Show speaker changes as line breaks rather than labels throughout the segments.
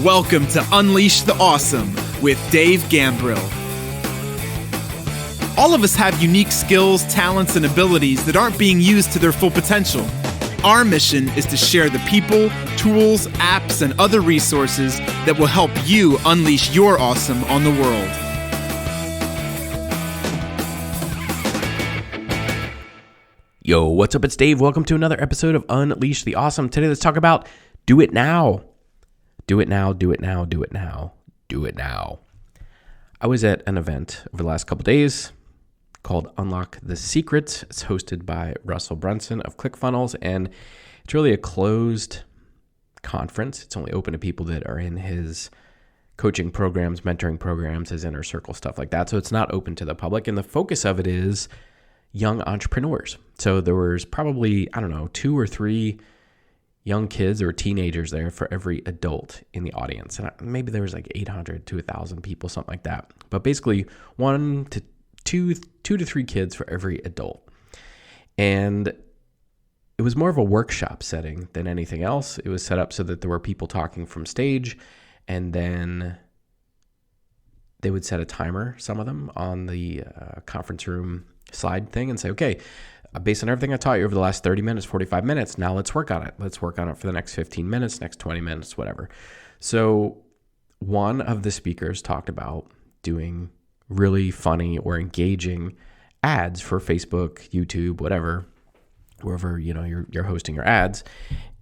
Welcome to Unleash the Awesome with Dave Gambrill. All of us have unique skills, talents, and abilities that aren't being used to their full potential. Our mission is to share the people, tools, apps, and other resources that will help you unleash your awesome on the world.
Yo, what's up? It's Dave. Welcome to another episode of Unleash the Awesome. Today, let's talk about do it now. Do it now, do it now, do it now, do it now. I was at an event over the last couple days called Unlock the Secret. It's hosted by Russell Brunson of ClickFunnels, and it's really a closed conference. It's only open to people that are in his coaching programs, mentoring programs, his inner circle, stuff like that. So it's not open to the public, and the focus of it is young entrepreneurs. So there was probably, 2 or 3 young kids or teenagers there for every adult in the audience. And maybe there was like 800 to 1,000 people, something like that. But basically 2 to 3 kids for every adult. And it was more of a workshop setting than anything else. It was set up so that there were people talking from stage, and then they would set a timer, some of them, on the conference room slide thing and say, okay, based on everything I taught you over the last 30 minutes, 45 minutes, now let's work on it. Let's work on it for the next 15 minutes, next 20 minutes, whatever. So one of the speakers talked about doing really funny or engaging ads for Facebook, YouTube, whatever, wherever you're hosting your ads.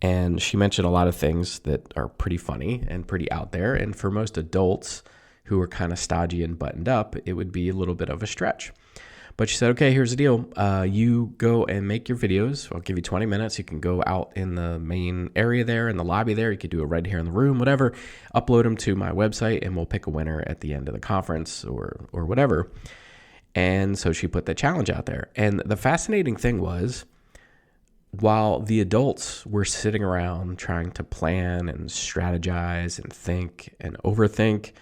And she mentioned a lot of things that are pretty funny and pretty out there. And for most adults who are kind of stodgy and buttoned up, it would be a little bit of a stretch. But she said, okay, here's the deal. You go and make your videos. I'll give you 20 minutes. You can go out in the main area there, in the lobby there. You could do it right here in the room, whatever. Upload them to my website, and we'll pick a winner at the end of the conference or whatever. And so she put the challenge out there. And the fascinating thing was, while the adults were sitting around trying to plan and strategize and think and overthink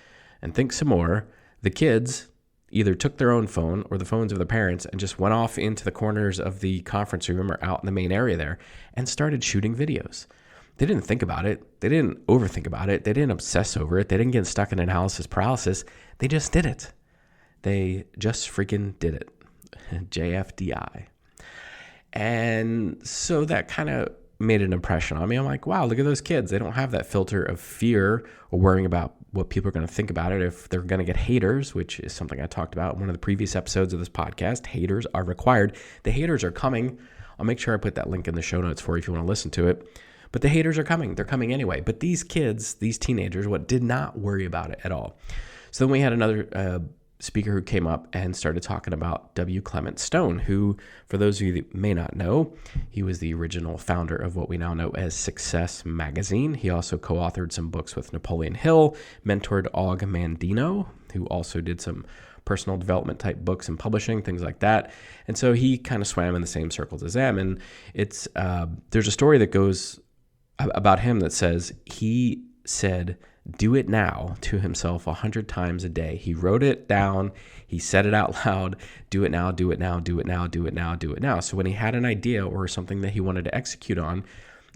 and think some more, the kids either took their own phone or the phones of their parents and just went off into the corners of the conference room or out in the main area there and started shooting videos. They didn't think about it. They didn't overthink about it. They didn't obsess over it. They didn't get stuck in analysis paralysis. They just did it. They just freaking did it. JFDI. And so that kind of made an impression on me. I'm like, wow, look at those kids. They don't have that filter of fear or worrying about what people are going to think about it, if they're going to get haters, which is something I talked about in one of the previous episodes of this podcast. Haters are required. The haters are coming. I'll make sure I put that link in the show notes for you if you want to listen to it. But the haters are coming. They're coming anyway. But these kids, these teenagers, did not worry about it at all. So then we had another speaker who came up and started talking about W. Clement Stone, who, for those of you that may not know, he was the original founder of what we now know as Success Magazine. He also co-authored some books with Napoleon Hill, mentored Og Mandino, who also did some personal development type books and publishing, things like that. And so he kind of swam in the same circles as them. And it's there's a story that goes about him that says he said, "Do it now" to himself 100 times a day. He wrote it down. He said it out loud. Do it now, do it now, do it now, do it now, do it now. So when he had an idea or something that he wanted to execute on,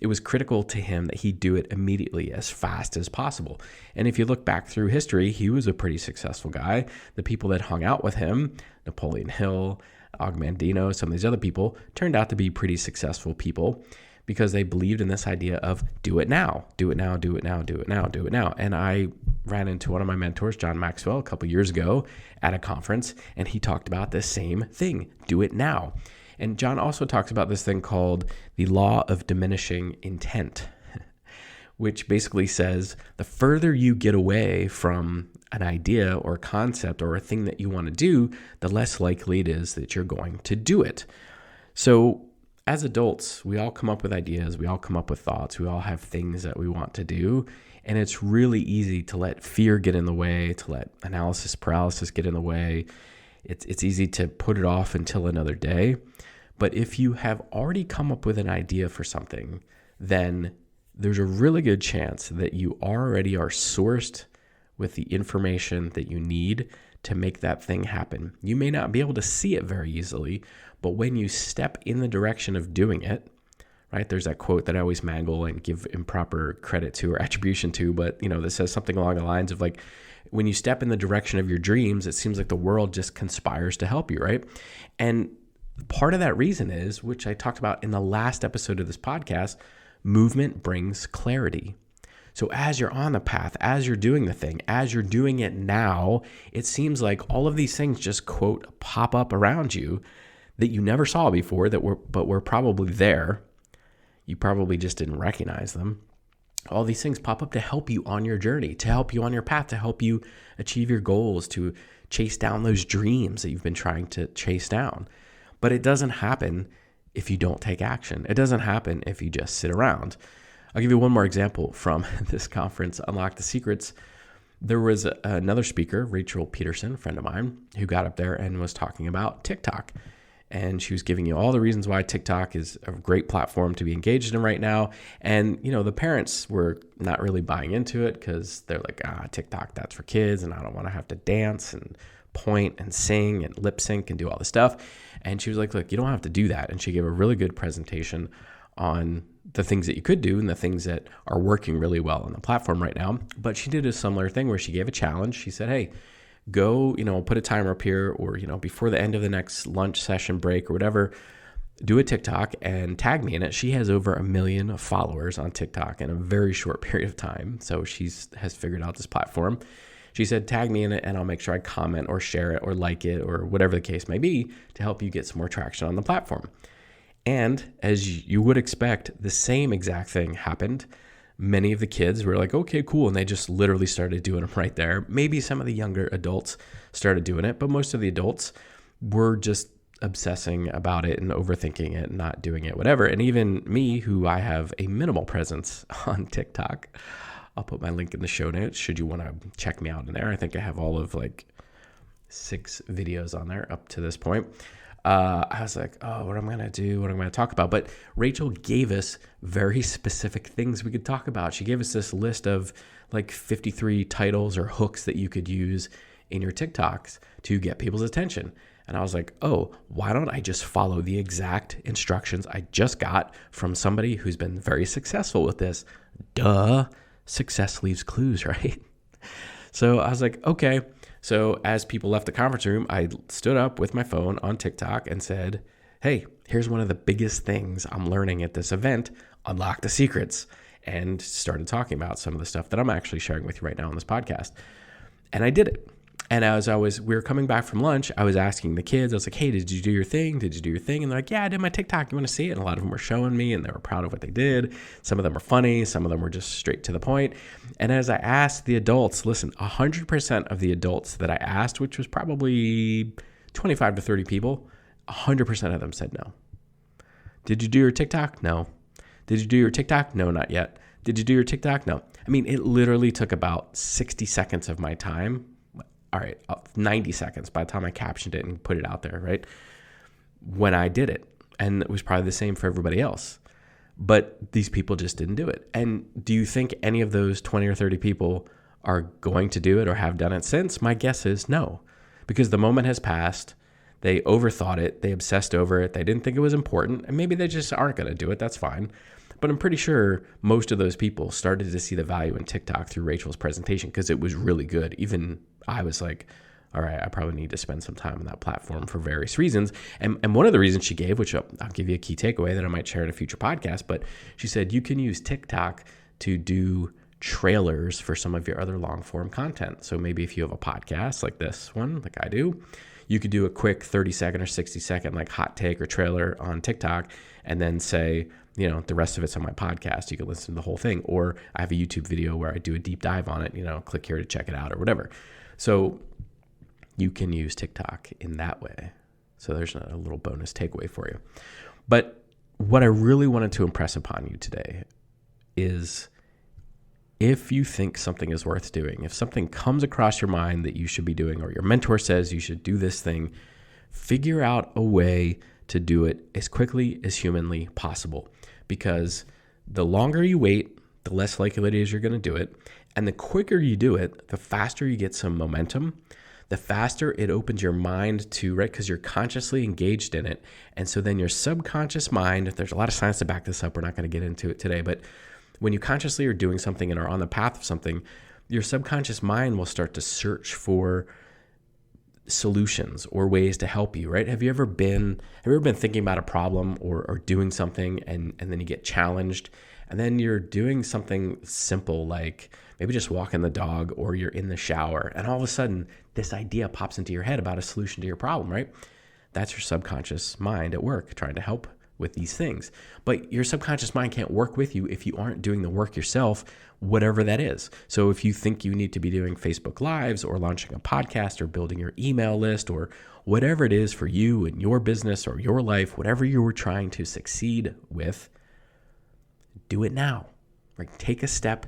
it was critical to him that he do it immediately, as fast as possible. And if you look back through history, he was a pretty successful guy. The people that hung out with him, Napoleon Hill, Og Mandino, some of these other people, turned out to be pretty successful people, because they believed in this idea of do it now, do it now, do it now, do it now, do it now. And I ran into one of my mentors, John Maxwell, a couple years ago at a conference, and he talked about this same thing, do it now. And John also talks about this thing called the law of diminishing intent, which basically says the further you get away from an idea or concept or a thing that you want to do, the less likely it is that you're going to do it. So as adults, we all come up with ideas, we all come up with thoughts, we all have things that we want to do, and it's really easy to let fear get in the way, to let analysis paralysis get in the way. It's easy to put it off until another day. But if you have already come up with an idea for something, then there's a really good chance that you already are sourced with the information that you need to make that thing happen. You may not be able to see it very easily, but when you step in the direction of doing it, right? There's that quote that I always mangle and give improper credit to or attribution to, but that says something along the lines of like, when you step in the direction of your dreams, it seems like the world just conspires to help you, right? And part of that reason is, which I talked about in the last episode of this podcast, movement brings clarity. So as you're on the path, as you're doing the thing, as you're doing it now, it seems like all of these things just, quote, pop up around you that you never saw before, but were probably there. You probably just didn't recognize them. All these things pop up to help you on your journey, to help you on your path, to help you achieve your goals, to chase down those dreams that you've been trying to chase down. But it doesn't happen if you don't take action. It doesn't happen if you just sit around. I'll give you one more example from this conference, Unlock the Secrets. There was another speaker, Rachel Peterson, a friend of mine, who got up there and was talking about TikTok. And she was giving you all the reasons why TikTok is a great platform to be engaged in right now. And, the parents were not really buying into it because they're like, TikTok, that's for kids. And I don't want to have to dance and point and sing and lip sync and do all this stuff. And she was like, look, you don't have to do that. And she gave a really good presentation on the things that you could do and the things that are working really well on the platform right now. But she did a similar thing where she gave a challenge. She said, hey, go, put a timer up here or, before the end of the next lunch session break or whatever, do a TikTok and tag me in it. She has over 1 million followers on TikTok in a very short period of time. So has figured out this platform. She said, tag me in it and I'll make sure I comment or share it or like it or whatever the case may be to help you get some more traction on the platform. And as you would expect, the same exact thing happened. Many of the kids were like, okay, cool. And they just literally started doing it right there. Maybe some of the younger adults started doing it, but most of the adults were just obsessing about it and overthinking it and not doing it, whatever. And even me, who I have a minimal presence on TikTok, I'll put my link in the show notes should you want to check me out in there. I think I have all of 6 videos on there up to this point. I was like, what am I going to do? What am I going to talk about? But Rachel gave us very specific things we could talk about. She gave us this list of 53 titles or hooks that you could use in your TikToks to get people's attention. And I was like, why don't I just follow the exact instructions I just got from somebody who's been very successful with this? Duh, success leaves clues, right? So I was like, okay. So as people left the conference room, I stood up with my phone on TikTok and said, hey, here's one of the biggest things I'm learning at this event, Unlock the Secrets, and started talking about some of the stuff that I'm actually sharing with you right now on this podcast. And I did it. And as we were coming back from lunch, I was asking the kids, I was like, hey, did you do your thing? Did you do your thing? And they're like, yeah, I did my TikTok. You want to see it? And a lot of them were showing me and they were proud of what they did. Some of them were funny. Some of them were just straight to the point. And as I asked the adults, listen, 100% of the adults that I asked, which was probably 25 to 30 people, 100% of them said no. Did you do your TikTok? No. Did you do your TikTok? No, not yet. Did you do your TikTok? No. I mean, it literally took about 60 seconds of my time. All right, 90 seconds by the time I captioned it and put it out there, right? When I did it. And it was probably the same for everybody else. But these people just didn't do it. And do you think any of those 20 or 30 people are going to do it or have done it since? My guess is no. Because the moment has passed. They overthought it. They obsessed over it. They didn't think it was important. And maybe they just aren't going to do it. That's fine. But I'm pretty sure most of those people started to see the value in TikTok through Rachel's presentation because it was really good. Even I was like, all right, I probably need to spend some time on that platform for various reasons. And one of the reasons she gave, which I'll give you a key takeaway that I might share in a future podcast, but she said you can use TikTok to do trailers for some of your other long form content. So maybe if you have a podcast like this one, like I do, you could do a quick 30-second or 60-second hot take or trailer on TikTok and then say, the rest of it's on my podcast. You can listen to the whole thing. Or I have a YouTube video where I do a deep dive on it, click here to check it out or whatever. So you can use TikTok in that way. So there's a little bonus takeaway for you. But what I really wanted to impress upon you today is if you think something is worth doing, if something comes across your mind that you should be doing, or your mentor says you should do this thing, figure out a way to do it as quickly as humanly possible. Because the longer you wait, the less likely it is you're going to do it. And the quicker you do it, the faster you get some momentum, the faster it opens your mind to, right? Because you're consciously engaged in it. And so then your subconscious mind, there's a lot of science to back this up. We're not going to get into it today, but when you consciously are doing something and are on the path of something, your subconscious mind will start to search for solutions or ways to help you, right? Have you ever been thinking about a problem or doing something and then you get challenged, and then you're doing something simple like maybe just walking the dog, or you're in the shower, and all of a sudden this idea pops into your head about a solution to your problem, right? That's your subconscious mind at work trying to help with these things. But your subconscious mind can't work with you if you aren't doing the work yourself, whatever that is. So if you think you need to be doing Facebook Lives or launching a podcast or building your email list or whatever it is for you and your business or your life, whatever you were trying to succeed with, do it now. Right? Take a step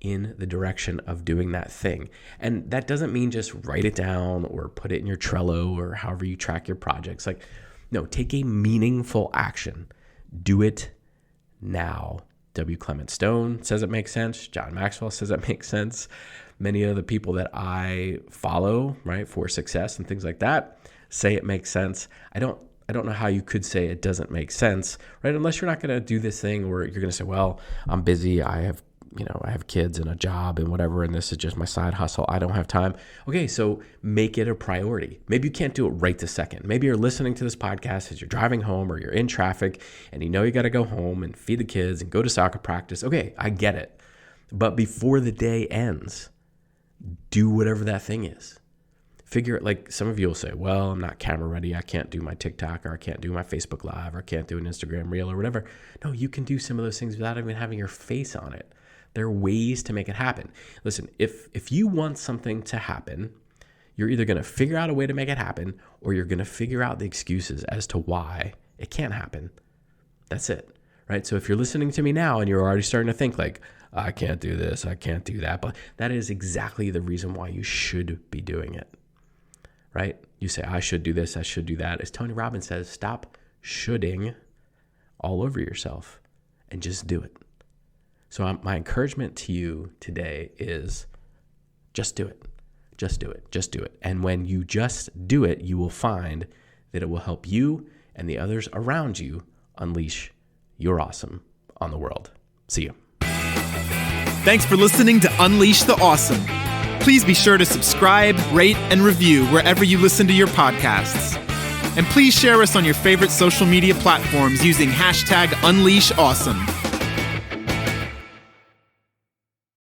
in the direction of doing that thing. And that doesn't mean just write it down or put it in your Trello or however you track your projects. Like, no, take a meaningful action. Do it now. W. Clement Stone says it makes sense. John Maxwell says it makes sense. Many of the people that I follow, right, for success and things like that say it makes sense. I don't know how you could say it doesn't make sense, right? Unless you're not going to do this thing where you're going to say, well, I'm busy. I have kids and a job and whatever, and this is just my side hustle. I don't have time. Okay, so make it a priority. Maybe you can't do it right this second. Maybe you're listening to this podcast as you're driving home or you're in traffic and you know you got to go home and feed the kids and go to soccer practice. Okay, I get it. But before the day ends, do whatever that thing is. Figure it. Like some of you will say, well, I'm not camera ready. I can't do my TikTok, or I can't do my Facebook Live, or I can't do an Instagram reel or whatever. No, you can do some of those things without even having your face on it. There are ways to make it happen. Listen, if you want something to happen, you're either going to figure out a way to make it happen, or you're going to figure out the excuses as to why it can't happen. That's it, right? So if you're listening to me now and you're already starting to think like, I can't do this, I can't do that, but that is exactly the reason why you should be doing it, right? You say, I should do this, I should do that. As Tony Robbins says, stop shoulding all over yourself and just do it. So my encouragement to you today is just do it. Just do it. Just do it. And when you just do it, you will find that it will help you and the others around you unleash your awesome on the world. See you.
Thanks for listening to Unleash the Awesome. Please be sure to subscribe, rate, and review wherever you listen to your podcasts. And please share us on your favorite social media platforms using #UnleashAwesome.